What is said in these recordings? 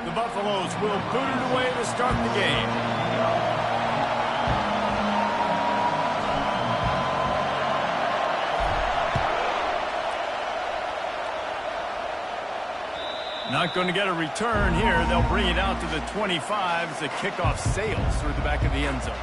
The Buffaloes will boot it away to start the game. Not going to get a return here. They'll bring it out to the 25 as the kickoff sails through the back of the end zone.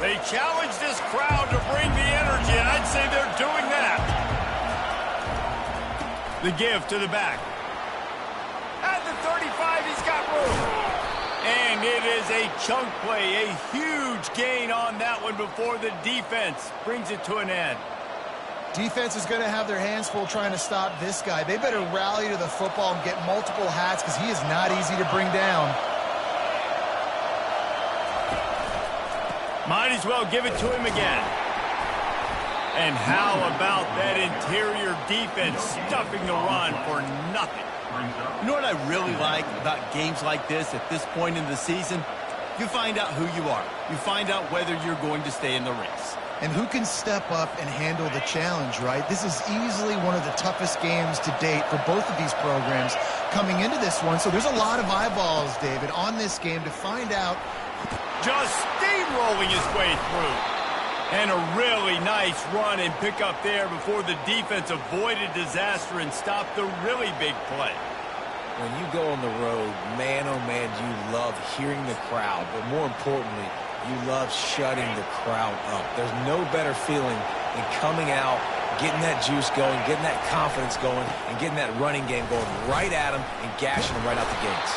They challenge this crowd to bring the energy, and I'd say they're doing that. The give to the back. At the 35, he's got room. And it is a chunk play, a huge gain on that one before the defense brings it to an end. Defense is going to have their hands full trying to stop this guy. They better rally to the football and get multiple hats because he is not easy to bring down. Might as well give it to him again. And how about that interior defense stuffing the run for nothing? You know what I really like about games like this at this point in the season? You find out who you are. You find out whether you're going to stay in the race. And who can step up and handle the challenge, right? This is easily one of the toughest games to date for both of these programs coming into this one. So there's a lot of eyeballs, David, on this game to find out. Just steamrolling his way through. And a really nice run and pick up there before the defense avoided disaster and stopped the really big play. When you go on the road, man, oh man, you love hearing the crowd. But more importantly, you love shutting the crowd up. There's no better feeling than coming out, getting that juice going, getting that confidence going, and getting that running game going right at them and gashing them right out the gates.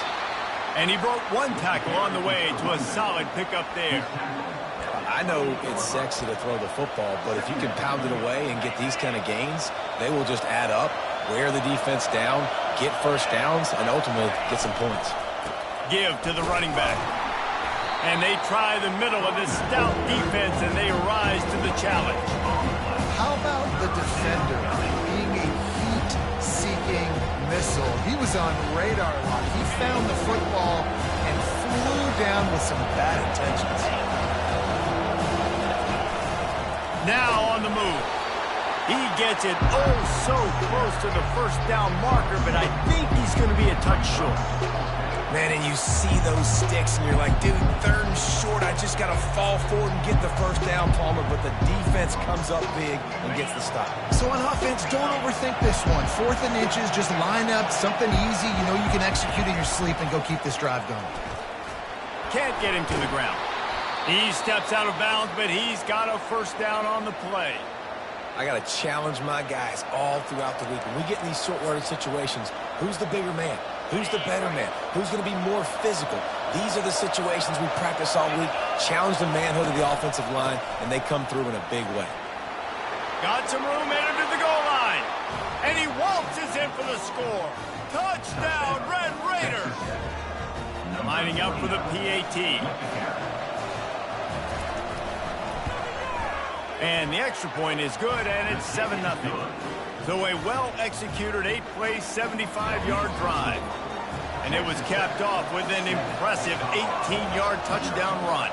And he broke one tackle on the way to a solid pickup there. I know it's sexy to throw the football, but if you can pound it away and get these kind of gains, they will just add up, wear the defense down, get first downs, and ultimately get some points. Give to the running back. And they try the middle of this stout defense, and they rise to the challenge. How about the defender being a heat-seeking missile? He was on radar lock. He found the football and flew down with some bad intentions. Now on the move. He gets it oh so close to the first down marker, but I think he's going to be a touch short. Man, and you see those sticks, and you're like, dude, third and short, I just got to fall forward and get the first down, Palmer, but the defense comes up big and gets the stop. So on offense, don't overthink this one. 4th and inches, just line up something easy you know you can execute in your sleep and go keep this drive going. Can't get him to the ground. He steps out of bounds, but he's got a first down on the play. I got to challenge my guys all throughout the week. When we get in these short-worded situations, who's the bigger man? Who's the better man? Who's going to be more physical? These are the situations we practice all week. Challenge the manhood of the offensive line, and they come through in a big way. Got some room headed to the goal line. And he waltzes in for the score. Touchdown, Red Raiders. Lining up for the PAT. And the extra point is good, and it's 7-0. So a well-executed 8-play, 75-yard drive. And it was capped off with an impressive 18-yard touchdown run.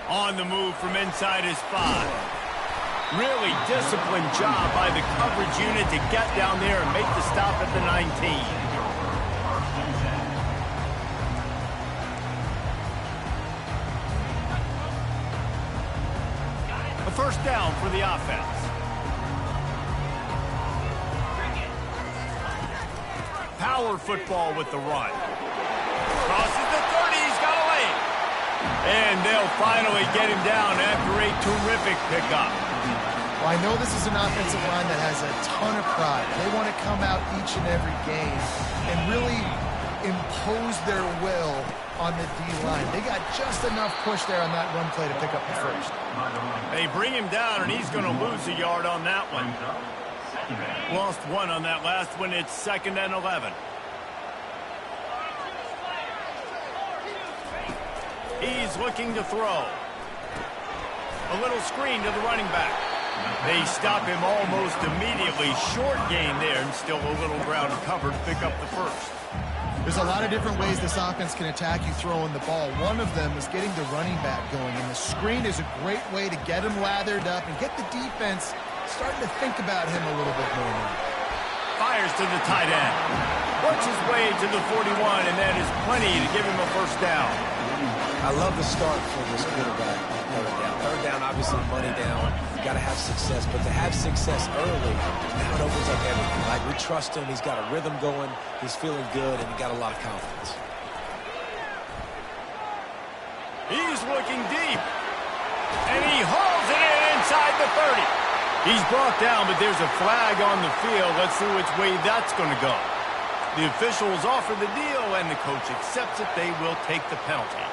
On the move from inside his 5. Really disciplined job by the coverage unit to get down there and make the stop at the 19. First down for the offense. Power football with the run. Crosses the 30, he's got a lane. And they'll finally get him down after a terrific pickup. Well, I know this is an offensive line that has a ton of pride. They want to come out each and every game and really impose their will on the D-line. They got just enough push there on that run play to pick up the first. They bring him down, and he's going to lose a yard on that one. Lost one on that last one. It's 2nd and 11. He's looking to throw. A little screen to the running back. They stop him almost immediately. Short gain there, and still a little ground covered to pick up the first. There's a lot of different ways this offense can attack you throwing the ball. One of them is getting the running back going, and the screen is a great way to get him lathered up and get the defense starting to think about him a little bit more now. Fires to the tight end. Works his way to the 41, and that is plenty to give him a first down. I love the start for this quarterback. Third down, obviously money down. You got to have success, but to have success early, now it opens up everything. Like, we trust him. He's got a rhythm going. He's feeling good, and he got a lot of confidence. He's looking deep, and he hauls it in inside the 30. He's brought down, but there's a flag on the field. Let's see which way that's going to go. The officials offer the deal, and the coach accepts it. They will take the penalty.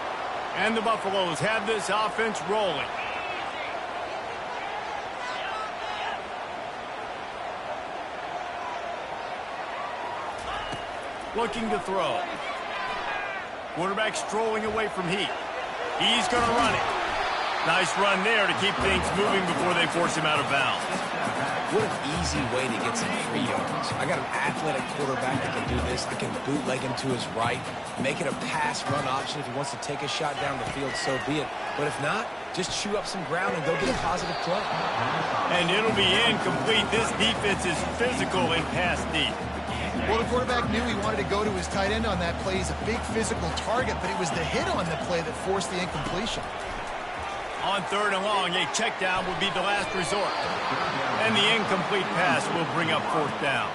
And the Buffaloes have this offense rolling. Looking to throw. Quarterback strolling away from Heath. He's going to run it. Nice run there to keep things moving before they force him out of bounds. What an easy way to get some free yards. I got an athletic quarterback that can do this. I can bootleg him to his right, make it a pass-run option. If he wants to take a shot down the field, so be it. But if not, just chew up some ground and go get a positive play. And it'll be incomplete. This defense is physical in pass deep. Well, the quarterback knew he wanted to go to his tight end on that play. He's a big physical target, but it was the hit on the play that forced the incompletion. On third and long, a check down would be the last resort. And the incomplete pass will bring up fourth down.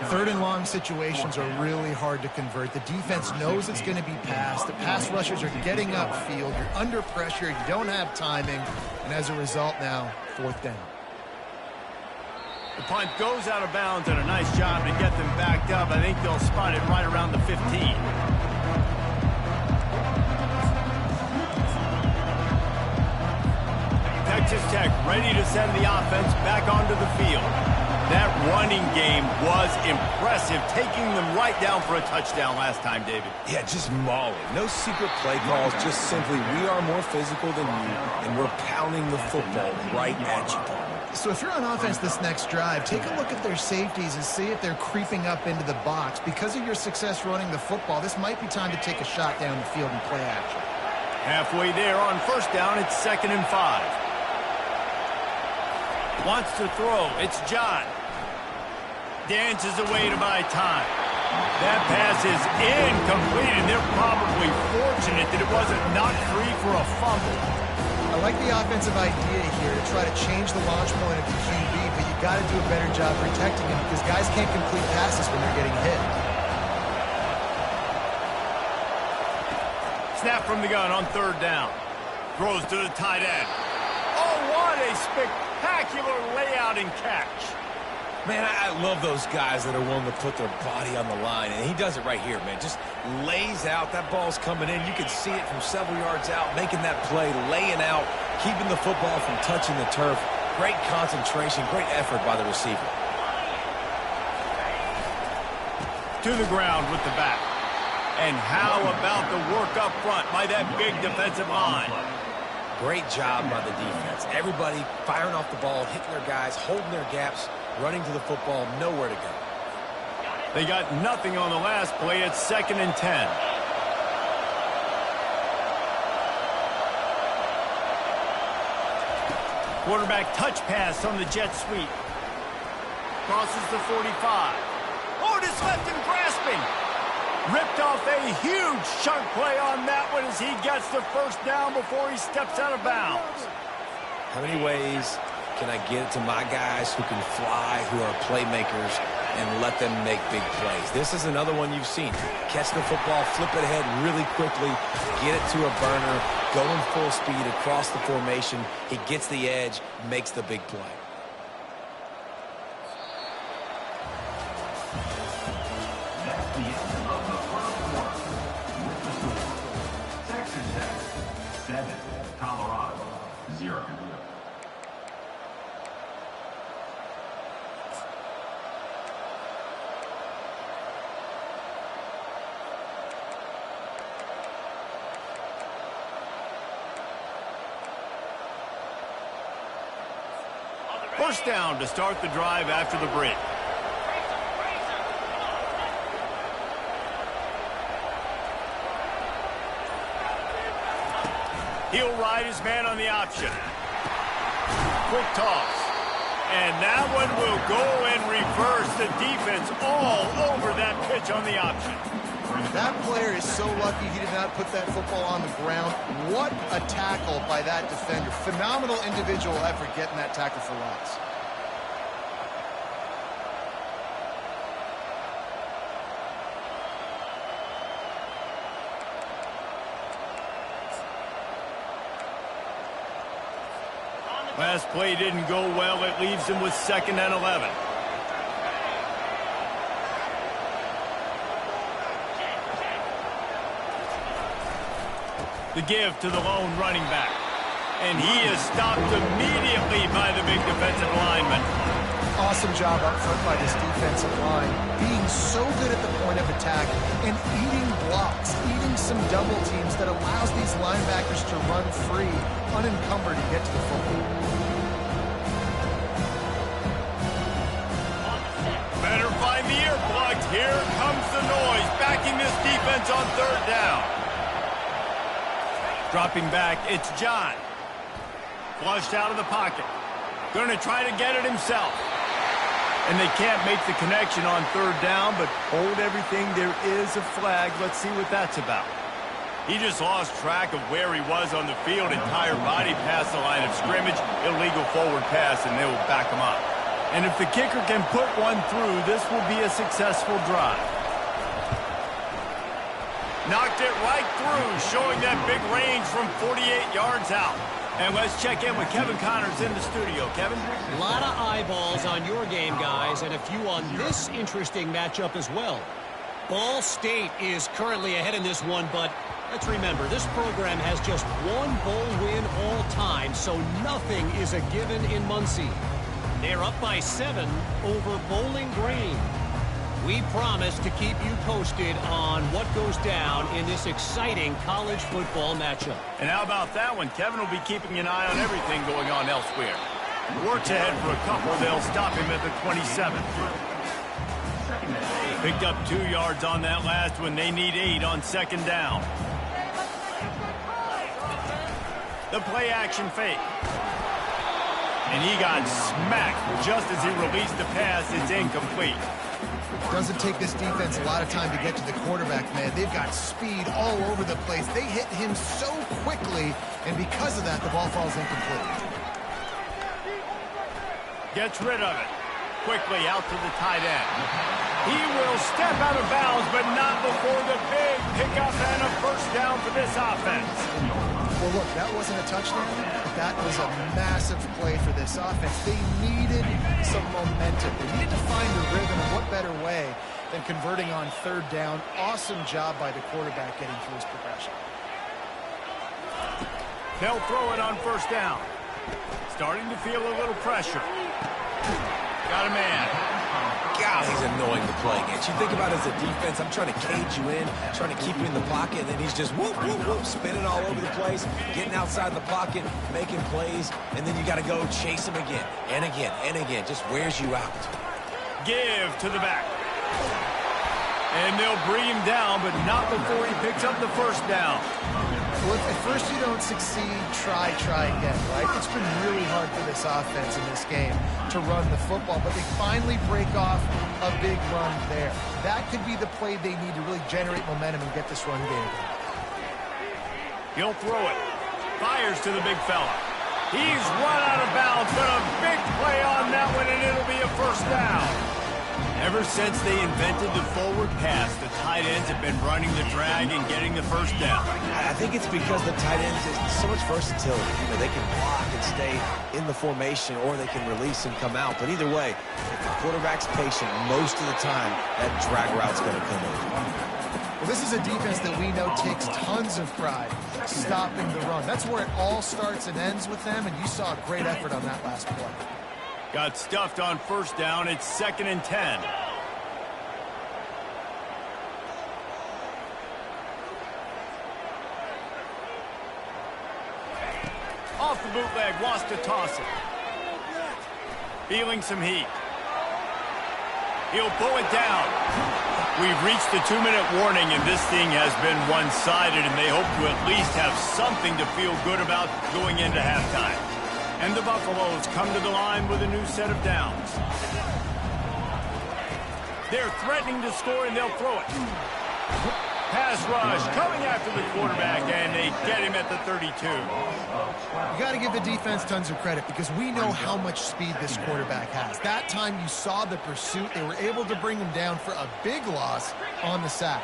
Third and long situations are really hard to convert. The defense knows it's going to be passed. The pass rushers are getting upfield. You're under pressure. You don't have timing. And as a result now, fourth down. The punt goes out of bounds, and a nice job to get them backed up. I think they'll spot it right around the 15. Texas Tech ready to send the offense back onto the field. That running game was impressive, taking them right down for a touchdown last time, David. Yeah, just mauling. No secret play calls, just simply we are more physical than you, and we're pounding the football right at you. So if you're on offense this next drive, take a look at their safeties and see if they're creeping up into the box. Because of your success running the football, this might be time to take a shot down the field and play action. Halfway there on first down, it's 2nd and 5. Wants to throw. It's John. Dances away to buy time. That pass is incomplete, and they're probably fortunate that it wasn't knocked free for a fumble. I like the offensive idea here to try to change the launch point of the QB, but you got to do a better job protecting him because guys can't complete passes when they're getting hit. Snap from the gun on third down. Throws to the tight end. Oh, what a spectacular layout and catch. Man, I love those guys that are willing to put their body on the line, and he does it right here, man. Just lays out. That ball's coming in. You can see it from several yards out, making that play, laying out, keeping the football from touching the turf. Great concentration, great effort by the receiver. To the ground with the back. And how about the work up front by that big defensive line? Great job by the defense. Everybody firing off the ball, hitting their guys, holding their gaps, running to the football, nowhere to go. They got nothing on the last play. It's 2nd and 10. Quarterback touch pass on the jet sweep. Crosses the 45. Otis left him grasping. Ripped off a huge chunk play on that one as he gets the first down before he steps out of bounds. How many ways can I get it to my guys who can fly, who are playmakers, and let them make big plays? This is another one you've seen. Catch the football, flip it ahead really quickly, get it to a burner, going full speed across the formation. He gets the edge, makes the big play. Texas Tech 7, Colorado 0. first down to start the drive after the break. He'll ride his man on the option. Quick toss. And that one will go and reverse. The defense all over that pitch on the option. That player is so lucky he did not put that football on the ground. What a tackle by that defender. Phenomenal individual effort getting that tackle for loss. Last play didn't go well. It leaves him with 2nd and 11. The give to the lone running back. And he is stopped immediately by the big defensive lineman. Awesome job up front by this defensive line. Being so good at the point of attack and eating blocks, eating some double teams that allows these linebackers to run free, unencumbered to get to the football. Better find the earplugs. Here comes the noise, backing this defense on 3rd down. Dropping back, it's John. Flushed out of the pocket. Going to try to get it himself. And they can't make the connection on 3rd down, but hold everything. There is a flag. Let's see what that's about. He just lost track of where he was on the field. Entire body past the line of scrimmage. Illegal forward pass, and they will back him up. And if the kicker can put one through, this will be a successful drive. Knocked it right through, showing that big range from 48 yards out. And let's check in with Kevin Connors in the studio. Kevin? A lot of eyeballs on your game, guys, and a few on this interesting matchup as well. Ball State is currently ahead in this one, but let's remember, this program has just one bowl win all time, so nothing is a given in Muncie. They're up by 7 over Bowling Green. We promise to keep you posted on what goes down in this exciting college football matchup. And how about that one? Kevin will be keeping an eye on everything going on elsewhere. Works ahead for a couple. They'll stop him at the 27. Picked up 2 yards on that last one. They need 8 on 2nd down. The play action fake. And he got smacked just as he released the pass. It's incomplete. Doesn't take this defense a lot of time to get to the quarterback, man. They've got speed all over the place. They hit him so quickly, and because of that, the ball falls incomplete. Gets rid of it. Quickly out to the tight end. He will step out of bounds, but not before the big pickup and a first down for this offense. Well, look, that wasn't a touchdown, but that was a massive play for this offense. They needed some momentum. They needed to find a rhythm, and what better way than converting on 3rd down. Awesome job by the quarterback getting through his progression. They'll throw it on 1st down. Starting to feel a little pressure. Got a man. God, he's annoying to play against. You think about it as a defense, I'm trying to cage you in, trying to keep you in the pocket, and then he's just whoop, whoop, whoop, spinning all over the place, getting outside the pocket, making plays, and then you got to go chase him again and again and again. Just wears you out. Give to the back. And they'll bring him down, but not before he picks up the 1st down. Well, if at first you don't succeed, try again, right? It's been really hard for this offense in this game to run the football, but they finally break off a big run there. That could be the play they need to really generate momentum and get this run game going. He'll throw it. Fires to the big fella. He's run out of bounds, but a big play on that one, and it'll be a 1st down. Ever since they invented the forward pass, the tight ends have been running the drag and getting the 1st down. I think it's because the tight ends have so much versatility. You know, they can block and stay in the formation, or they can release and come out. But either way, if the quarterback's patient most of the time, that drag route's going to come in. Well, this is a defense that we know takes tons of pride stopping the run. That's where it all starts and ends with them, and you saw a great effort on that last play. Got stuffed on 1st down. It's 2nd and 10. Off the bootleg, wants to toss it. feeling some heat. He'll pull it down. We've reached the 2-minute warning, and this thing has been one-sided, and they hope to at least have something to feel good about going into halftime. And the Buffaloes come to the line with a new set of downs. They're threatening to score, and they'll throw it. Pass rush coming after the quarterback, and they get him at the 32. You got to give the defense tons of credit because we know how much speed this quarterback has. That time you saw the pursuit. They were able to bring him down for a big loss on the sack.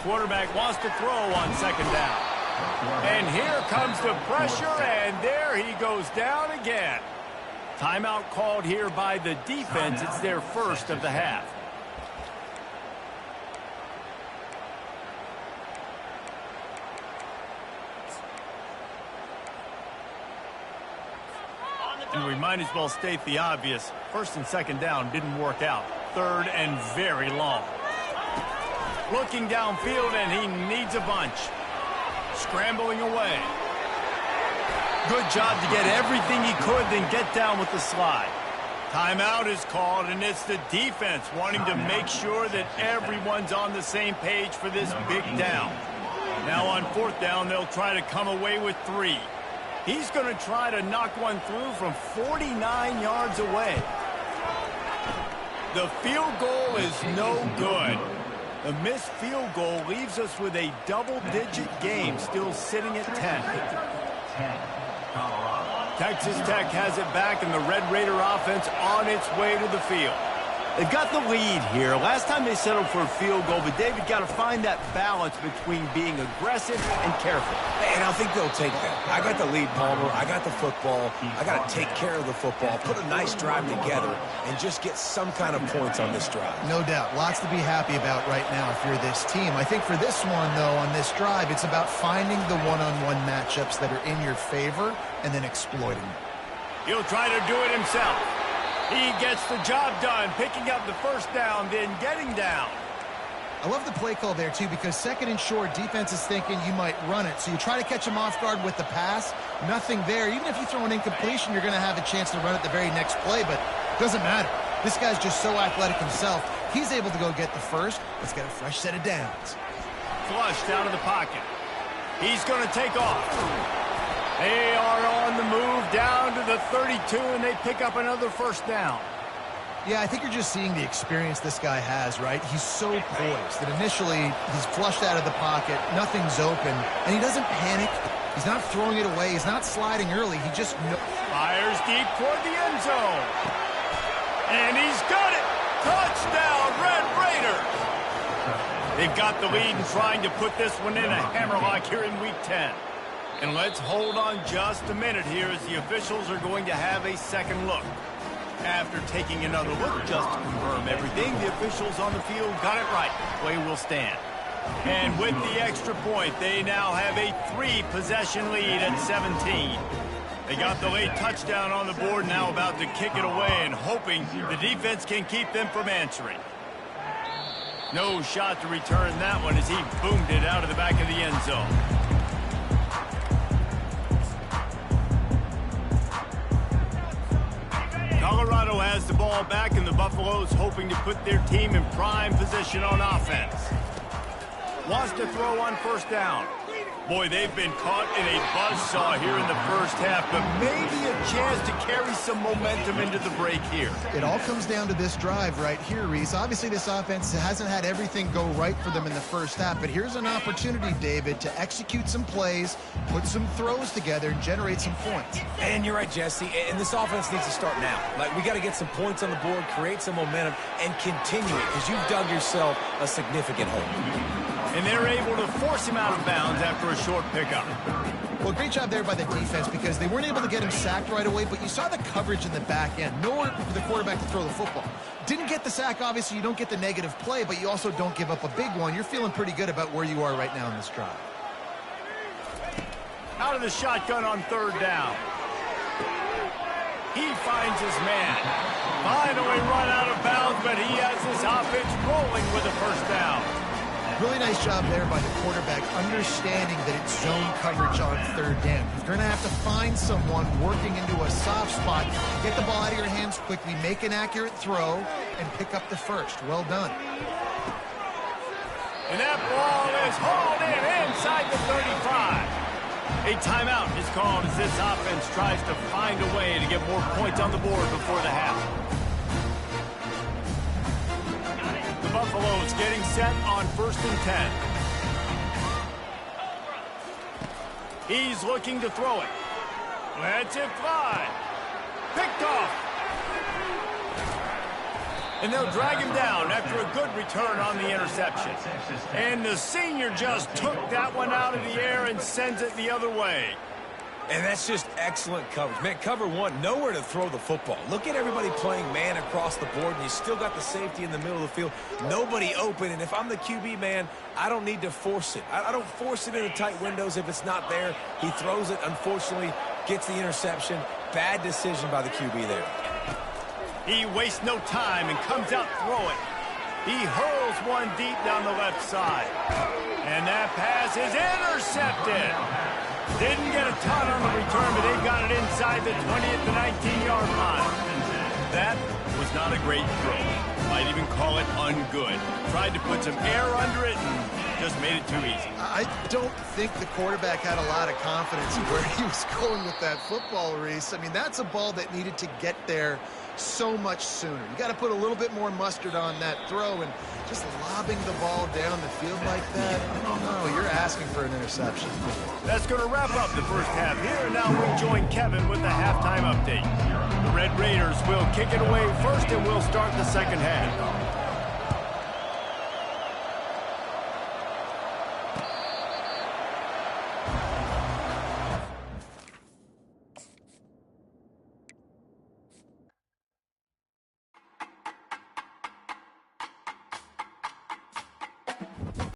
Quarterback wants to throw on second down. And here comes the pressure, and there he goes down again. Timeout called here by the defense. It's their first of the half. And we might as well state the obvious. First and second down didn't work out. Third and very long. Looking downfield, and he needs a bunch. Scrambling away. Good job to get everything he could, then get down with the slide. Timeout is called, and it's the defense wanting to make sure that everyone's on the same page for this big down. Now on fourth down, they'll try to come away with 3. He's going to try to knock one through from 49 yards away. The field goal is no good. The missed field goal leaves us with a double-digit game still sitting at 10. Texas Tech has it back, and the Red Raider offense on its way to the field. They've got the lead here. Last time they settled for a field goal, but David got to find that balance between being aggressive and careful. And I think they'll take that. I got the lead, Palmer. I got the football. I got to take care of the football, put a nice drive together, and just get some kind of points on this drive. No doubt. Lots to be happy about right now if you're this team. I think for this one, though, on this drive, it's about finding the one-on-one matchups that are in your favor and then exploiting them. He'll try to do it himself. He gets the job done, picking up the first down, then getting down. I love the play call there, too, because second and short, defense is thinking you might run it. So you try to catch him off guard with the pass, nothing there. Even if you throw an incompletion, you're going to have a chance to run it the very next play, but it doesn't matter. This guy's just so athletic himself. He's able to go get the first. Let's get a fresh set of downs. Flushed out of the pocket. He's going to take off. They are on the move down to the 32, and they pick up another first down. Yeah, I think you're just seeing the experience this guy has, right? He's so poised that initially he's flushed out of the pocket, nothing's open, and he doesn't panic. He's not throwing it away. He's not sliding early. He just fires deep toward the end zone. And he's got it. Touchdown, Red Raiders. They've got the lead and trying to put this one in a hammerlock here in Week 10. And let's hold on just a minute here as the officials are going to have a second look. After taking another look just to confirm everything, the officials on the field got it right. Play will stand. And with the extra point, they now have a 3-possession lead at 17. They got the late touchdown on the board, now about to kick it away and hoping the defense can keep them from answering. No shot to return that one as he boomed it out of the back of the end zone. Colorado has the ball back, and the Buffaloes hoping to put their team in prime position on offense. Wants to throw on first down. Boy, they've been caught in a buzzsaw here in the first half, but maybe a chance to carry some momentum into the break here. It all comes down to this drive right here, Reese. Obviously, this offense hasn't had everything go right for them in the first half, but here's an opportunity, David, to execute some plays, put some throws together, and generate some points. And you're right, Jesse, and this offense needs to start now. Like, we got to get some points on the board, create some momentum, and continue it, because you've dug yourself a significant hole. And they're able to force him out of bounds after a short pickup. Well, great job there by the defense because they weren't able to get him sacked right away, but you saw the coverage in the back end. Nowhere for the quarterback to throw the football. Didn't get the sack, obviously. You don't get the negative play, but you also don't give up a big one. You're feeling pretty good about where you are right now in this drive. Out of the shotgun on third down. He finds his man. Finally run out of bounds, but he has his offense rolling with a first down. Really nice job there by the quarterback, understanding that it's zone coverage on third down. You're going to have to find someone working into a soft spot, get the ball out of your hands quickly, make an accurate throw, and pick up the first. Well done. And that ball is hauled in inside the 35. A timeout is called as this offense tries to find a way to get more points on the board before the half. The Buffaloes getting set on 1st and 10. He's looking to throw it. Lets it fly. Picked off. And they'll drag him down after a good return on the interception. And the senior just took that one out of the air and sends it the other way. And that's just excellent coverage. Man, cover one, nowhere to throw the football. Look at everybody playing man across the board, and you still got the safety in the middle of the field. Nobody open, and if I'm the QB, man, I don't need to force it. I don't force it into tight windows if it's not there. He throws it, unfortunately, gets the interception. Bad decision by the QB there. He wastes no time and comes out throwing. He hurls one deep down the left side. And that pass is intercepted. Didn't get a ton on the return, but they got it inside the 20 at the 19-yard line. That was not a great throw. Might even call it ungood. Tried to put some air under it and just made it too easy. I don't think the quarterback had a lot of confidence in where he was going with that football, Reese. I mean, that's a ball that needed to get there so much sooner. You got to put a little bit more mustard on that throw, and just lobbing the ball down the field like that, I don't know. You're asking for an interception. That's going to wrap up the first half here, and now we'll join Kevin with the halftime update. The Red Raiders will kick it away first, and we'll start the second half.